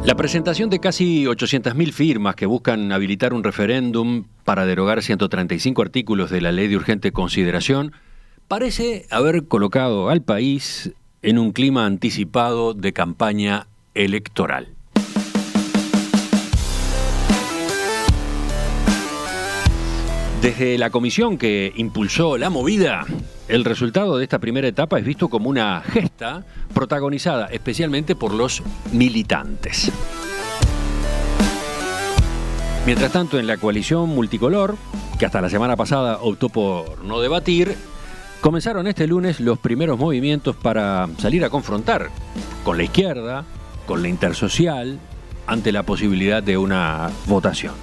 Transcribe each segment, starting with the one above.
La presentación de casi 800.000 firmas que buscan habilitar un referéndum para derogar 135 artículos de la Ley de Urgente Consideración parece haber colocado al país en un clima anticipado de campaña electoral. Desde la comisión que impulsó la movida, el resultado de esta primera etapa es visto como una gesta protagonizada especialmente por los militantes. Mientras tanto, en la coalición multicolor, que hasta la semana pasada optó por no debatir, comenzaron este lunes los primeros movimientos para salir a confrontar con la izquierda, con la intersocial, ante la posibilidad de una votación.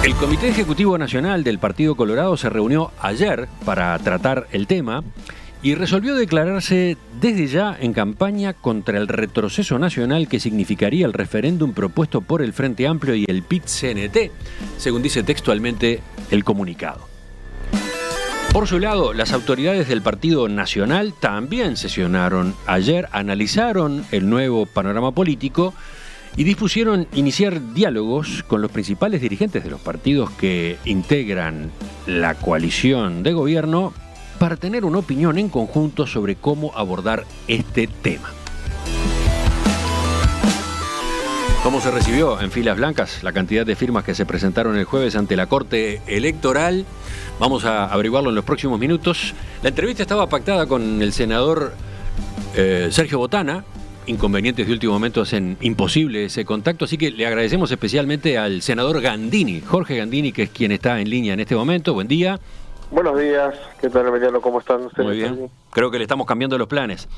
El Comité Ejecutivo Nacional del Partido Colorado se reunió ayer para tratar el tema y resolvió declararse desde ya en campaña contra el retroceso nacional que significaría el referéndum propuesto por el Frente Amplio y el PIT-CNT, según dice textualmente el comunicado. Por su lado, las autoridades del Partido Nacional también sesionaron ayer, analizaron el nuevo panorama político y dispusieron iniciar diálogos con los principales dirigentes de los partidos que integran la coalición de gobierno para tener una opinión en conjunto sobre cómo abordar este tema. ¿Cómo se recibió en filas blancas la cantidad de firmas que se presentaron el jueves ante la Corte Electoral? Vamos a averiguarlo en los próximos minutos. La entrevista estaba pactada con el senador Sergio Botana. Inconvenientes de último momento hacen imposible ese contacto, así que le agradecemos especialmente al senador Gandini, Jorge Gandini, que es quien está en línea en este momento. Buen día. Buenos días, ¿qué tal, Emiliano? ¿Cómo están ustedes? Muy bien, creo que le estamos cambiando los planes.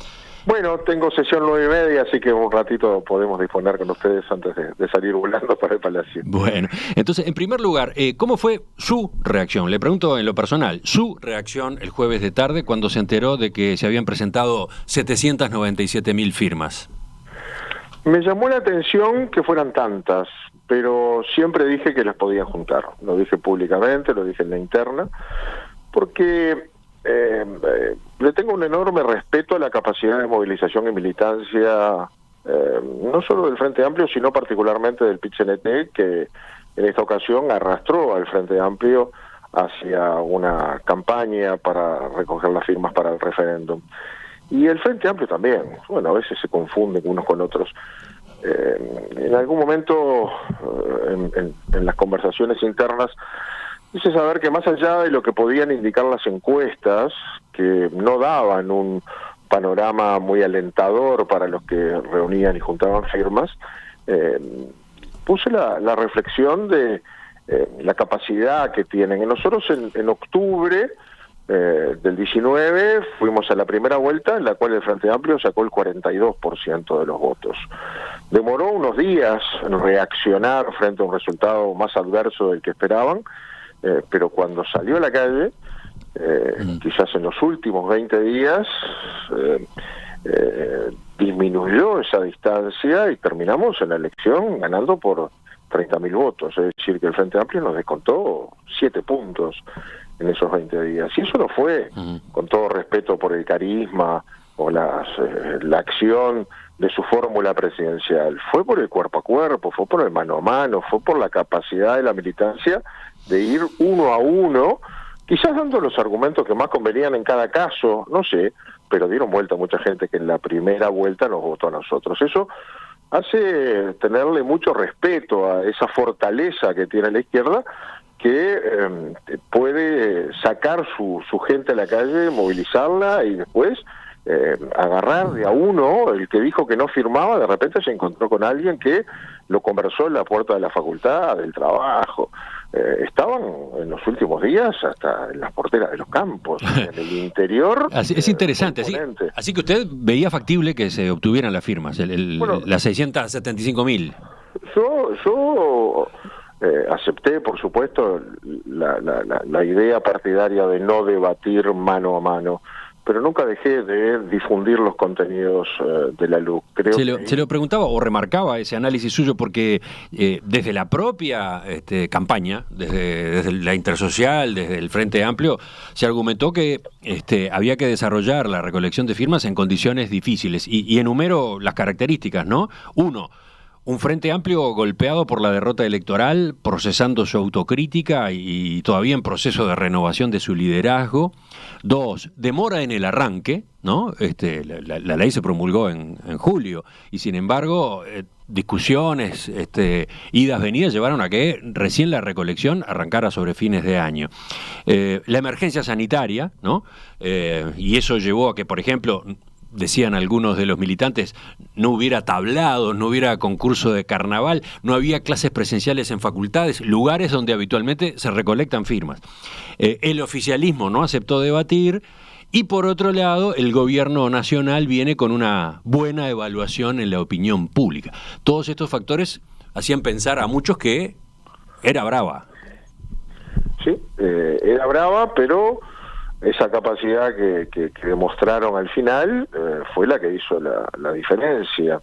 Bueno, tengo sesión 9:30, así que un ratito podemos disponer con ustedes antes de salir volando para el Palacio. Bueno, entonces, en primer lugar, ¿cómo fue su reacción? Le pregunto en lo personal, su reacción el jueves de tarde cuando se enteró de que se habían presentado 797.000 firmas. Me llamó la atención que fueran tantas, pero siempre dije que las podían juntar. Lo dije públicamente, lo dije en la interna, porque le tengo un enorme respeto a la capacidad de movilización y militancia, no solo del Frente Amplio, sino particularmente del PIT-CNT, que en esta ocasión arrastró al Frente Amplio hacia una campaña para recoger las firmas para el referéndum. Y el Frente Amplio también, bueno, a veces se confunden unos con otros. En algún momento, en las conversaciones internas, hice saber que más allá de lo que podían indicar las encuestas, que no daban un panorama muy alentador para los que reunían y juntaban firmas, puse la reflexión de la capacidad que tienen. Y nosotros en octubre del 19 fuimos a la primera vuelta, en la cual el Frente Amplio sacó el 42% de los votos. Demoró unos días en reaccionar frente a un resultado más adverso del que esperaban, pero cuando salió a la calle, quizás en los últimos 20 días, disminuyó esa distancia y terminamos en la elección ganando por 30.000 votos. Es decir, que el Frente Amplio nos descontó 7 puntos en esos 20 días. Y eso no fue, con todo respeto por el carisma o la acción de su fórmula presidencial, fue por el cuerpo a cuerpo, fue por el mano a mano, fue por la capacidad de la militancia de ir uno a uno, quizás dando los argumentos que más convenían en cada caso, no sé, pero dieron vuelta a mucha gente que en la primera vuelta nos votó a nosotros. Eso hace tenerle mucho respeto a esa fortaleza que tiene la izquierda, que puede sacar su gente a la calle, movilizarla y después agarrar de a uno. El que dijo que no firmaba, de repente se encontró con alguien que lo conversó en la puerta de la facultad, del trabajo. Estaban en los últimos días hasta en las porteras de los campos, en el interior. Así, es interesante, así que usted veía factible que se obtuvieran las firmas, las 675.000. Yo acepté, por supuesto, la idea partidaria de no debatir mano a mano, pero nunca dejé de difundir los contenidos de la LUC. Creo se lo preguntaba o remarcaba ese análisis suyo porque desde la propia campaña, desde la Intersocial, desde el Frente Amplio, se argumentó que había que desarrollar la recolección de firmas en condiciones difíciles y enumero las características, ¿no? 1. Un Frente Amplio golpeado por la derrota electoral, procesando su autocrítica y todavía en proceso de renovación de su liderazgo. 2, demora en el arranque, ¿no? La ley se promulgó en julio y sin embargo discusiones, idas, venidas llevaron a que recién la recolección arrancara sobre fines de año. La emergencia sanitaria, ¿no? Y eso llevó a que, por ejemplo, decían algunos de los militantes, no hubiera tablados, no hubiera concurso de carnaval, no había clases presenciales en facultades, lugares donde habitualmente se recolectan firmas. El oficialismo no aceptó debatir y por otro lado el gobierno nacional viene con una buena evaluación en la opinión pública. Todos estos factores hacían pensar a muchos que era brava. Sí, era brava, pero esa capacidad que demostraron al final fue la que hizo la diferencia.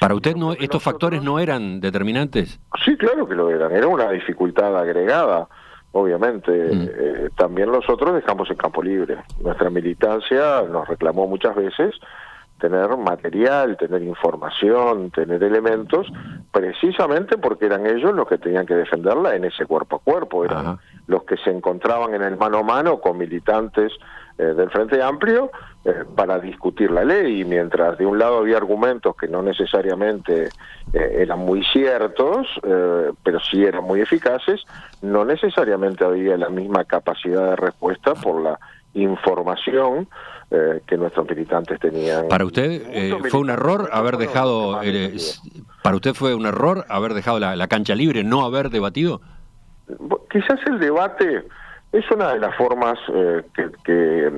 ¿Para usted estos factores no eran determinantes? Sí, claro que lo eran. Era una dificultad agregada, obviamente. También nosotros dejamos el campo libre. Nuestra militancia nos reclamó muchas veces tener material, tener información, tener elementos, precisamente porque eran ellos los que tenían que defenderla en ese cuerpo a cuerpo. Eran los que se encontraban en el mano a mano con militantes del Frente Amplio para discutir la ley, y mientras de un lado había argumentos que no necesariamente eran muy ciertos, pero sí eran muy eficaces, no necesariamente había la misma capacidad de respuesta por la información que nuestros militantes tenían. ¿Para usted fue un error haber dejado la cancha libre, no haber debatido? Quizás el debate es una de las formas que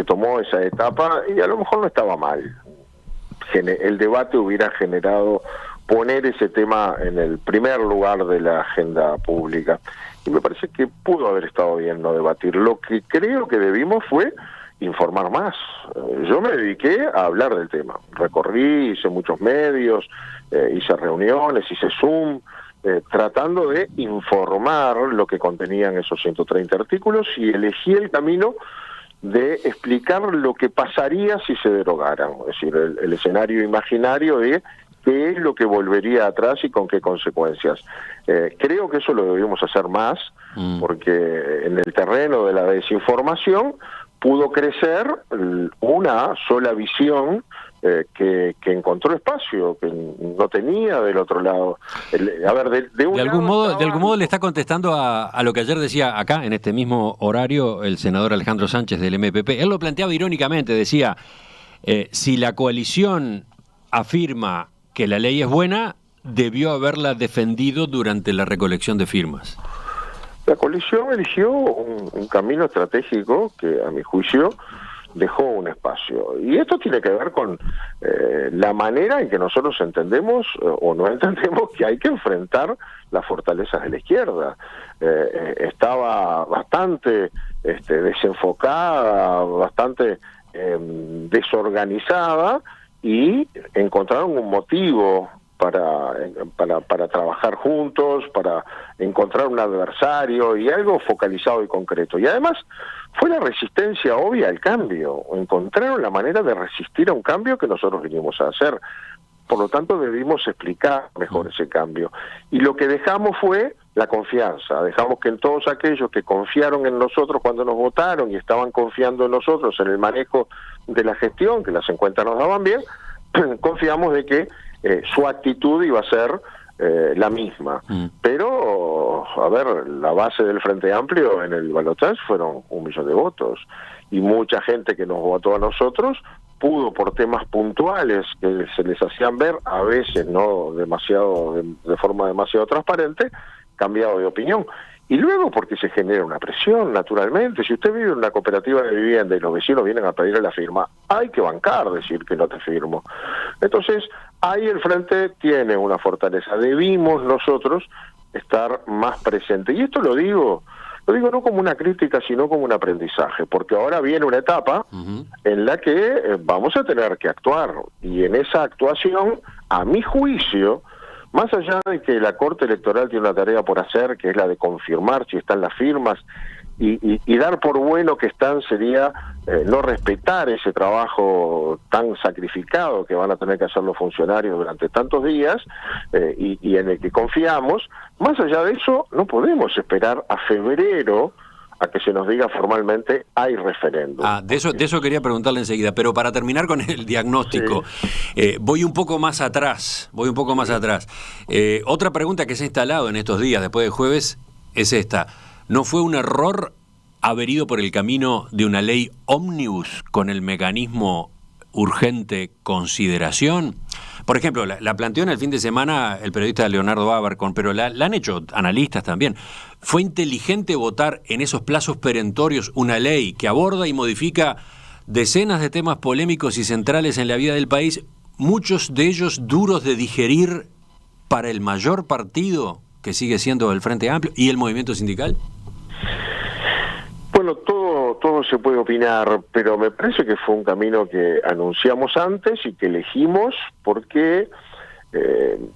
tomó esa etapa, y a lo mejor no estaba mal. El debate hubiera generado poner ese tema en el primer lugar de la agenda pública, y me parece que pudo haber estado bien no debatir. Lo que creo que debimos fue informar más. Yo me dediqué a hablar del tema, recorrí, hice muchos medios, hice reuniones, hice Zoom, tratando de informar lo que contenían esos 130 artículos, y elegí el camino de explicar lo que pasaría si se derogaran, es decir, el escenario imaginario de qué es lo que volvería atrás y con qué consecuencias. Creo que eso lo debemos hacer más, porque en el terreno de la desinformación pudo crecer una sola visión que encontró espacio, que no tenía del otro lado. De algún modo le está contestando a lo que ayer decía acá, en este mismo horario, el senador Alejandro Sánchez del MPP. Él lo planteaba irónicamente, decía, si la coalición afirma que la ley es buena, debió haberla defendido durante la recolección de firmas. La coalición eligió un camino estratégico que, a mi juicio, dejó un espacio. Y esto tiene que ver con la manera en que nosotros entendemos o no entendemos que hay que enfrentar las fortalezas de la izquierda. Estaba bastante desenfocada, bastante desorganizada, y encontraron un motivo para trabajar juntos, para encontrar un adversario y algo focalizado y concreto. Y además fue la resistencia obvia al cambio. Encontraron la manera de resistir a un cambio que nosotros vinimos a hacer. Por lo tanto, debimos explicar mejor ese cambio. Y lo que dejamos fue la confianza. Dejamos que en todos aquellos que confiaron en nosotros cuando nos votaron y estaban confiando en nosotros en el manejo de la gestión, que las encuestas nos daban bien, confiamos de que su actitud iba a ser la misma. Pero, a ver, la base del Frente Amplio en el balotaje fueron 1 millón de votos, y mucha gente que nos votó a nosotros pudo, por temas puntuales que se les hacían ver, a veces no demasiado de forma demasiado transparente, cambiado de opinión. Y luego porque se genera una presión, naturalmente. Si usted vive en una cooperativa de vivienda y los vecinos vienen a pedirle la firma, hay que bancar, decir que no te firmo. Entonces, ahí el Frente tiene una fortaleza. Debimos nosotros estar más presentes. Y esto lo digo Lo digo no como una crítica, sino como un aprendizaje, porque ahora viene una etapa en la que vamos a tener que actuar, y en esa actuación, a mi juicio, más allá de que la Corte Electoral tiene una tarea por hacer, que es la de confirmar si están las firmas, y dar por bueno que están sería no respetar ese trabajo tan sacrificado que van a tener que hacer los funcionarios durante tantos días, y en el que confiamos. Más allá de eso, no podemos esperar a febrero a que se nos diga formalmente hay referéndum. De eso quería preguntarle enseguida, pero para terminar con el diagnóstico, sí. Voy un poco más atrás. Otra pregunta que se ha instalado en estos días, después de jueves, es esta. ¿No fue un error haber ido por el camino de una ley ómnibus con el mecanismo urgente consideración? Por ejemplo, la planteó en el fin de semana el periodista Leonardo Abercon, pero la han hecho analistas también. ¿Fue inteligente votar en esos plazos perentorios una ley que aborda y modifica decenas de temas polémicos y centrales en la vida del país, muchos de ellos duros de digerir para el mayor partido que sigue siendo el Frente Amplio y el movimiento sindical? Bueno, todo se puede opinar, pero me parece que fue un camino que anunciamos antes y que elegimos porque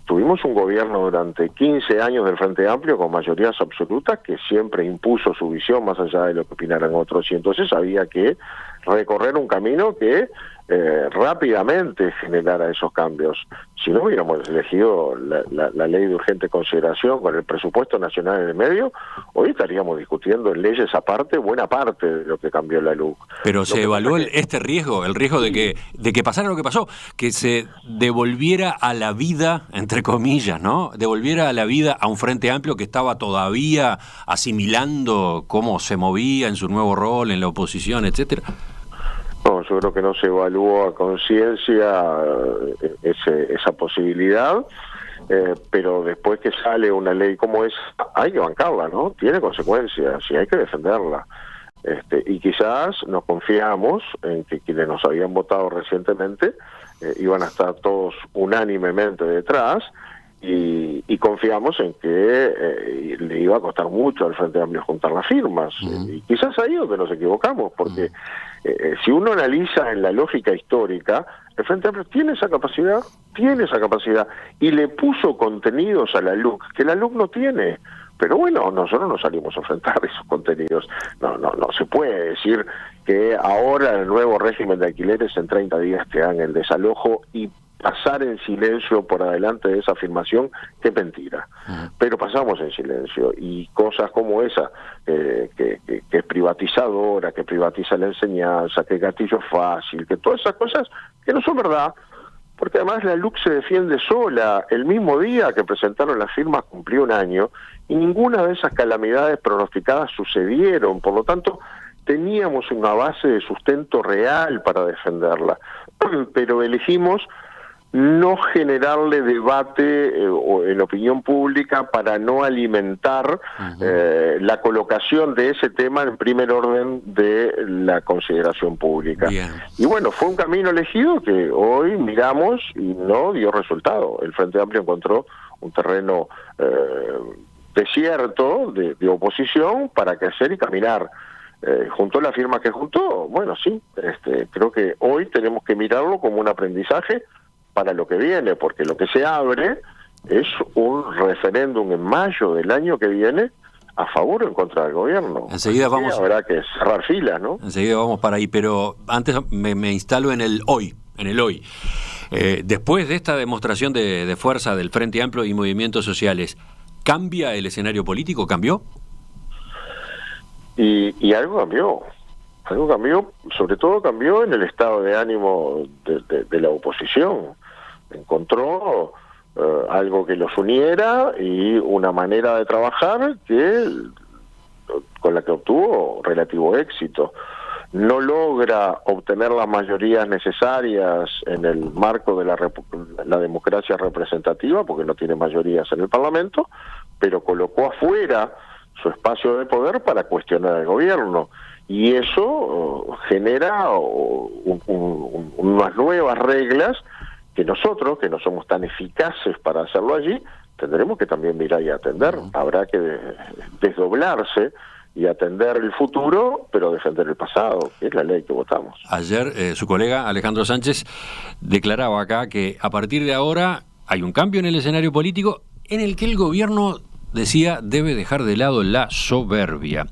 tuvimos un gobierno durante 15 años del Frente Amplio con mayorías absolutas que siempre impuso su visión más allá de lo que opinaran otros, y entonces había que recorrer un camino que rápidamente generara esos cambios. Si no hubiéramos elegido la ley de urgente consideración con el presupuesto nacional en el medio, hoy estaríamos discutiendo en leyes aparte buena parte de lo que cambió la LUC. Pero se evaluó este riesgo, el riesgo de que pasara lo que pasó, que se devolviera a la vida, entre comillas, ¿no? Devolviera a la vida a un Frente Amplio que estaba todavía asimilando cómo se movía en su nuevo rol en la oposición, etcétera. No, yo creo que no se evaluó a conciencia esa posibilidad, pero después que sale una ley como esa, hay que bancarla, ¿no? Tiene consecuencias y hay que defenderla. Y quizás nos confiamos en que quienes nos habían votado recientemente iban a estar todos unánimemente detrás, y confiamos en que le iba a costar mucho al Frente Amplio juntar las firmas. Y quizás ahí es donde nos equivocamos, porque si uno analiza en la lógica histórica, el Frente Amplio tiene esa capacidad, y le puso contenidos a la LUC que la LUC no tiene. Pero bueno, nosotros no salimos a enfrentar esos contenidos. No se puede decir que ahora el nuevo régimen de alquileres en 30 días te dan el desalojo y pasar en silencio por adelante de esa afirmación, que mentira. Pero pasamos en silencio, y cosas como esa, que es privatizadora, que privatiza la enseñanza, que gatillo fácil, que todas esas cosas que no son verdad, porque además la LUC se defiende sola. El mismo día que presentaron las firmas cumplió un año, y ninguna de esas calamidades pronosticadas sucedieron. Por lo tanto, teníamos una base de sustento real para defenderla, pero elegimos no generarle debate en opinión pública para no alimentar la colocación de ese tema en primer orden de la consideración pública. Bien. Y bueno, fue un camino elegido que hoy miramos y no dio resultado. El Frente Amplio encontró un terreno desierto de oposición para crecer y caminar. ¿Juntó la firma que juntó? Bueno, sí. Creo que hoy tenemos que mirarlo como un aprendizaje para lo que viene, porque lo que se abre es un referéndum en mayo del año que viene a favor o en contra del gobierno. Enseguida vamos. Habrá que cerrar filas, ¿no? Enseguida vamos para ahí, pero antes me instalo en el hoy. Después de esta demostración de fuerza del Frente Amplio y movimientos sociales, ¿cambia el escenario político? ¿Cambió? Y algo cambió. Algo cambió, sobre todo cambió en el estado de ánimo de la oposición. Encontró algo que los uniera y una manera de trabajar con la que obtuvo relativo éxito. No logra obtener las mayorías necesarias en el marco de la democracia representativa, porque no tiene mayorías en el Parlamento, pero colocó afuera su espacio de poder para cuestionar al gobierno. Y eso genera unas nuevas reglas que nosotros, que no somos tan eficaces para hacerlo allí, tendremos que también mirar y atender. Habrá que desdoblarse y atender el futuro, pero defender el pasado, que es la ley que votamos. Ayer su colega Alejandro Sánchez declaraba acá que a partir de ahora hay un cambio en el escenario político en el que el gobierno, decía, debe dejar de lado la soberbia.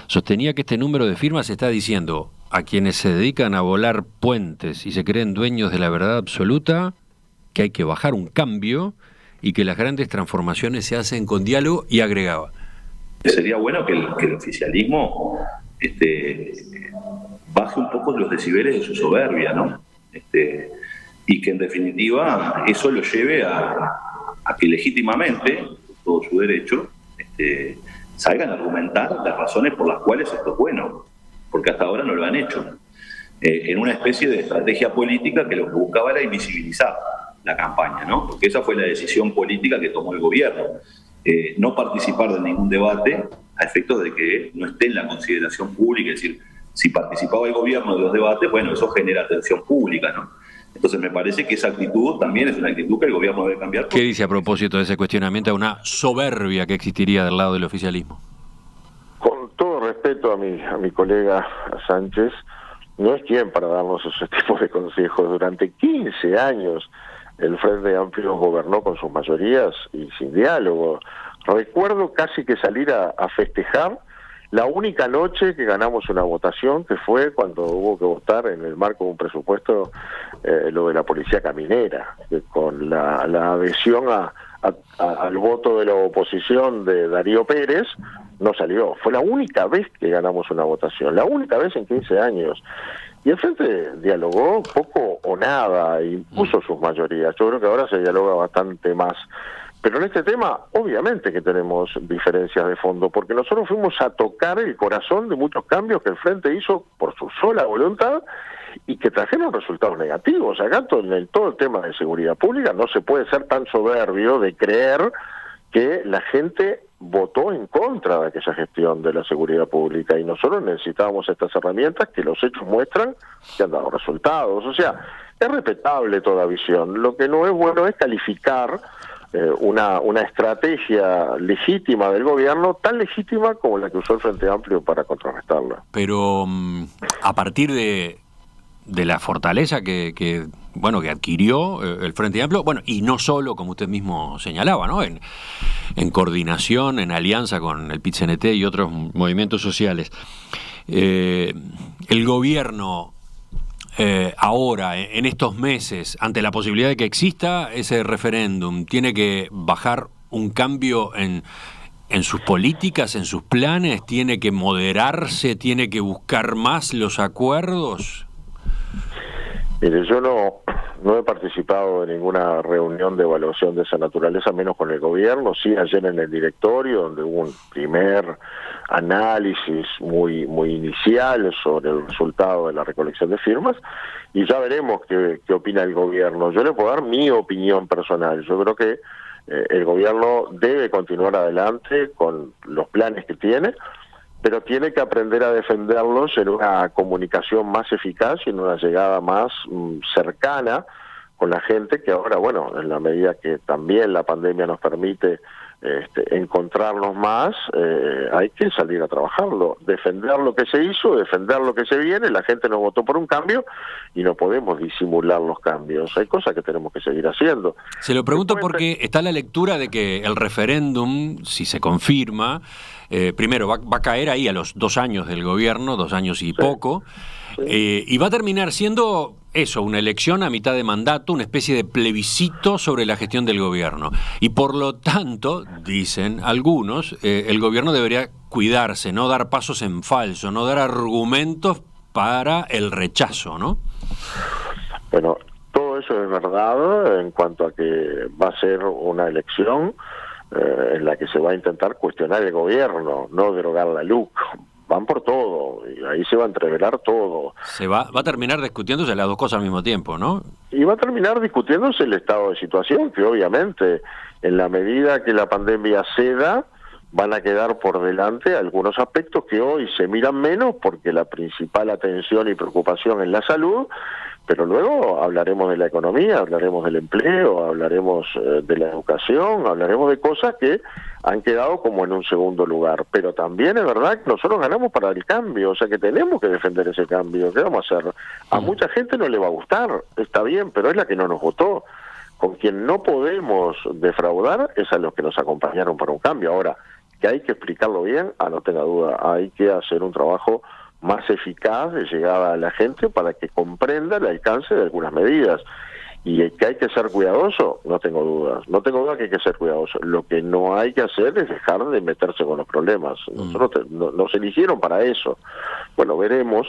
Sostenía que este número de firmas está diciendo a quienes se dedican a volar puentes y se creen dueños de la verdad absoluta que hay que bajar un cambio y que las grandes transformaciones se hacen con diálogo, y agregaba: sería bueno que el oficialismo baje un poco los decibeles de su soberbia, ¿no? Y que en definitiva eso lo lleve a que legítimamente, todo su derecho, salgan a argumentar las razones por las cuales esto es bueno, porque hasta ahora no lo han hecho, en una especie de estrategia política que lo que buscaba era invisibilizar la campaña, ¿no? Porque esa fue la decisión política que tomó el gobierno, no participar de ningún debate a efectos de que no esté en la consideración pública. Es decir, si participaba el gobierno de los debates, bueno, eso genera atención pública, ¿no? Entonces me parece que esa actitud también es una actitud que el gobierno debe cambiar. ¿Qué dice a propósito de ese cuestionamiento a una soberbia que existiría del lado del oficialismo? Con todo respeto a mi colega Sánchez, no es quien para darnos ese tipo de consejos. Durante 15 años el Frente Amplio gobernó con sus mayorías y sin diálogo. Recuerdo casi que salir a festejar la única noche que ganamos una votación, que fue cuando hubo que votar en el marco de un presupuesto lo de la policía caminera, que con la adhesión al voto de la oposición de Darío Pérez no salió. Fue la única vez que ganamos una votación, la única vez en 15 años. Y el Frente dialogó poco o nada, impuso sus mayorías. Yo creo que ahora se dialoga bastante más. Pero en este tema, obviamente que tenemos diferencias de fondo, porque nosotros fuimos a tocar el corazón de muchos cambios que el Frente hizo por su sola voluntad y que trajeron resultados negativos. Acá en todo el tema de seguridad pública no se puede ser tan soberbio de creer que la gente votó en contra de aquella gestión de la seguridad pública, y nosotros necesitábamos estas herramientas que los hechos muestran que han dado resultados. O sea, es respetable toda visión. Lo que no es bueno es calificar una estrategia legítima del gobierno, tan legítima como la que usó el Frente Amplio para contrarrestarla. Pero a partir de la fortaleza que adquirió el Frente Amplio, bueno, y no solo, como usted mismo señalaba, ¿no? En coordinación, en alianza con el PIT-CNT y otros movimientos sociales, el gobierno ahora, en estos meses, ante la posibilidad de que exista ese referéndum, tiene que bajar un cambio en sus políticas, en sus planes, tiene que moderarse, tiene que buscar más los acuerdos. Mire, yo no he participado en ninguna reunión de evaluación de esa naturaleza, menos con el gobierno. Sí, ayer en el directorio, donde hubo un primer análisis muy inicial sobre el resultado de la recolección de firmas, y ya veremos qué opina el gobierno. Yo le puedo dar mi opinión personal. Yo creo que el gobierno debe continuar adelante con los planes que tiene, pero tiene que aprender a defenderlos en una comunicación más eficaz y en una llegada más cercana con la gente, que ahora, bueno, en la medida que también la pandemia nos permite encontrarnos más, hay que salir a trabajarlo, defender lo que se hizo, defender lo que se viene. La gente nos votó por un cambio y no podemos disimular los cambios. Hay cosas que tenemos que seguir haciendo. Se lo pregunto porque está la lectura de que el referéndum, si se confirma, primero va a caer ahí a los 2 años del gobierno, 2 años y poco, y va a terminar siendo eso, una elección a mitad de mandato, una especie de plebiscito sobre la gestión del gobierno. Y por lo tanto, dicen algunos, el gobierno debería cuidarse, no dar pasos en falso, no dar argumentos para el rechazo, ¿no? Bueno, todo eso es verdad en cuanto a que va a ser una elección en la que se va a intentar cuestionar el gobierno, no derogar la LUC. Van por todo, y ahí se va a entreverar todo. Se va a terminar discutiéndose las dos cosas al mismo tiempo, ¿no? Y va a terminar discutiéndose el estado de situación, que obviamente, en la medida que la pandemia ceda, van a quedar por delante algunos aspectos que hoy se miran menos porque la principal atención y preocupación es la salud, pero luego hablaremos de la economía, hablaremos del empleo, hablaremos de la educación, hablaremos de cosas que han quedado como en un segundo lugar. Pero también es verdad que nosotros ganamos para el cambio, o sea que tenemos que defender ese cambio. ¿Qué vamos a hacer? A mucha gente no le va a gustar, está bien, pero es la que no nos votó. Con quien no podemos defraudar es a los que nos acompañaron para un cambio. Ahora, que hay que explicarlo bien, no tenga duda, hay que hacer un trabajo más eficaz de llegada a la gente para que comprenda el alcance de algunas medidas. Y que hay que ser cuidadoso, no tengo dudas que hay que ser cuidadoso. Lo que no hay que hacer es dejar de meterse con los problemas. Nosotros nos eligieron para eso. Bueno, veremos,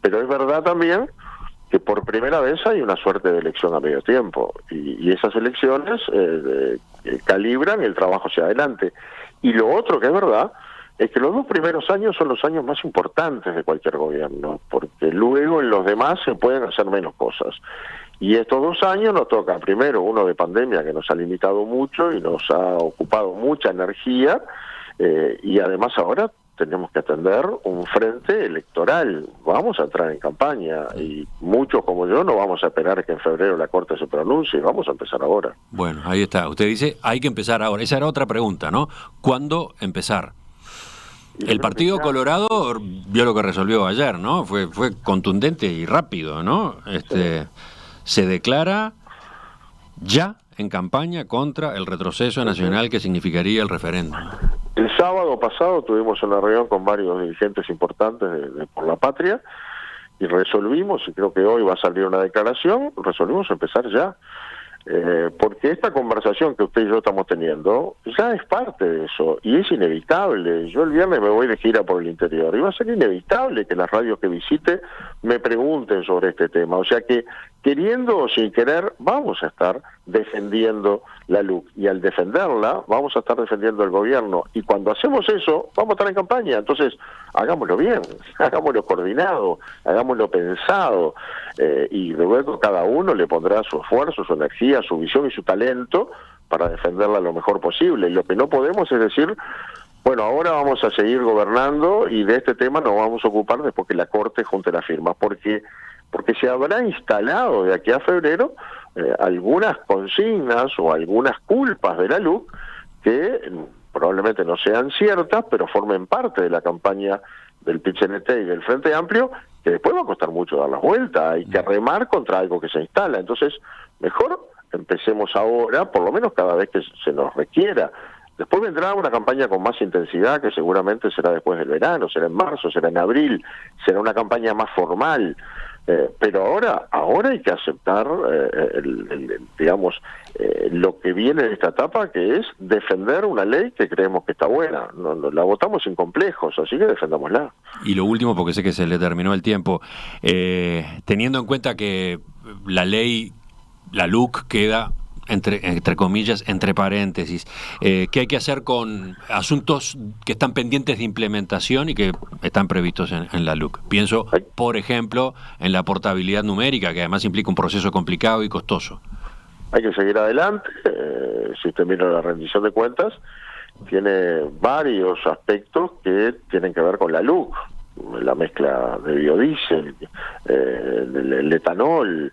pero es verdad también que por primera vez hay una suerte de elección a medio tiempo, y esas elecciones calibran el trabajo hacia adelante. Y lo otro que es verdad es que los 2 primeros años son los años más importantes de cualquier gobierno, porque luego en los demás se pueden hacer menos cosas. Y estos 2 años nos toca, primero, uno de pandemia que nos ha limitado mucho y nos ha ocupado mucha energía, y además ahora tenemos que atender un frente electoral. Vamos a entrar en campaña y muchos como yo no vamos a esperar que en febrero la Corte se pronuncie, vamos a empezar ahora. Bueno, ahí está. Usted dice, hay que empezar ahora. Esa era otra pregunta, ¿no? ¿Cuándo empezar? El Partido Colorado vio lo que resolvió ayer, ¿no? Fue contundente y rápido, ¿no? Se declara ya en campaña contra el retroceso nacional que significaría el referéndum. El sábado pasado tuvimos una reunión con varios dirigentes importantes de Por la Patria y resolvimos, y creo que hoy va a salir una declaración, resolvimos empezar ya. Porque esta conversación que usted y yo estamos teniendo ya es parte de eso y es inevitable. Yo el viernes me voy de gira por el interior y va a ser inevitable que las radios que visite me pregunten sobre este tema. O sea que, queriendo o sin querer, vamos a estar defendiendo la LUC, y al defenderla vamos a estar defendiendo el gobierno, y cuando hacemos eso vamos a estar en campaña. Entonces hagámoslo bien, hagámoslo coordinado, hagámoslo pensado, y luego cada uno le pondrá su esfuerzo, su energía, su visión y su talento para defenderla lo mejor posible. Y lo que no podemos es decir, bueno, ahora vamos a seguir gobernando y de este tema nos vamos a ocupar después que la Corte junte las firmas, porque se habrá instalado de aquí a febrero algunas consignas o algunas culpas de la LUC que probablemente no sean ciertas, pero formen parte de la campaña del PIT-CNT y del Frente Amplio, que después va a costar mucho dar la vuelta. Hay que remar contra algo que se instala. Entonces, mejor empecemos ahora, por lo menos cada vez que se nos requiera. Después vendrá una campaña con más intensidad, que seguramente será después del verano, será en marzo, será en abril, será una campaña más formal. Pero ahora hay que aceptar, lo que viene de esta etapa, que es defender una ley que creemos que está buena. No, la votamos sin complejos, así que defendámosla. Y lo último, porque sé que se le terminó el tiempo, teniendo en cuenta que la ley, la LUC, queda entre comillas, entre paréntesis, ¿qué hay que hacer con asuntos que están pendientes de implementación y que están previstos en la LUC? Pienso, por ejemplo, en la portabilidad numérica, que además implica un proceso complicado y costoso. Hay que seguir adelante. Si usted mira la rendición de cuentas, tiene varios aspectos que tienen que ver con la LUC, la mezcla de biodiesel, el etanol,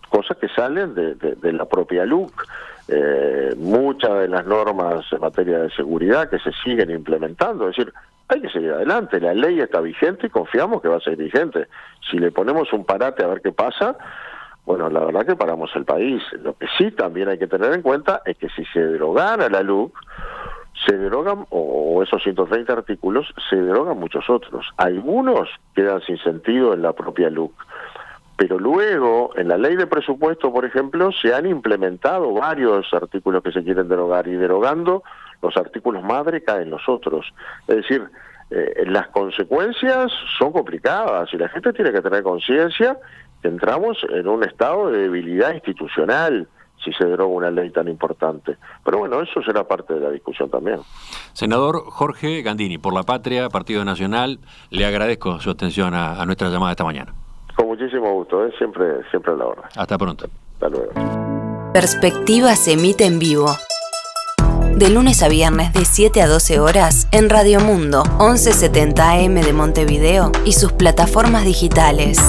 cosas que salen de la propia LUC, muchas de las normas en materia de seguridad que se siguen implementando. Es decir, hay que seguir adelante, la ley está vigente y confiamos que va a ser vigente. Si le ponemos un parate a ver qué pasa, bueno, la verdad que paramos el país. Lo que sí también hay que tener en cuenta es que si se derogara la LUC, se derogan, o esos 130 artículos, se derogan muchos otros. Algunos quedan sin sentido en la propia LUC, pero luego, en la ley de presupuesto, por ejemplo, se han implementado varios artículos que se quieren derogar, y derogando los artículos madre caen los otros. Es decir, las consecuencias son complicadas y la gente tiene que tener conciencia que entramos en un estado de debilidad institucional si se deroga una ley tan importante. Pero bueno, eso será parte de la discusión también. Senador Jorge Gandini, Por la Patria, Partido Nacional, le agradezco su atención a nuestra llamada esta mañana. Con muchísimo gusto, siempre a la orden. Hasta pronto. Hasta luego. Perspectiva se emite en vivo. de lunes a viernes de 7 a 12 horas en Radio Mundo, 1170 AM de Montevideo y sus plataformas digitales.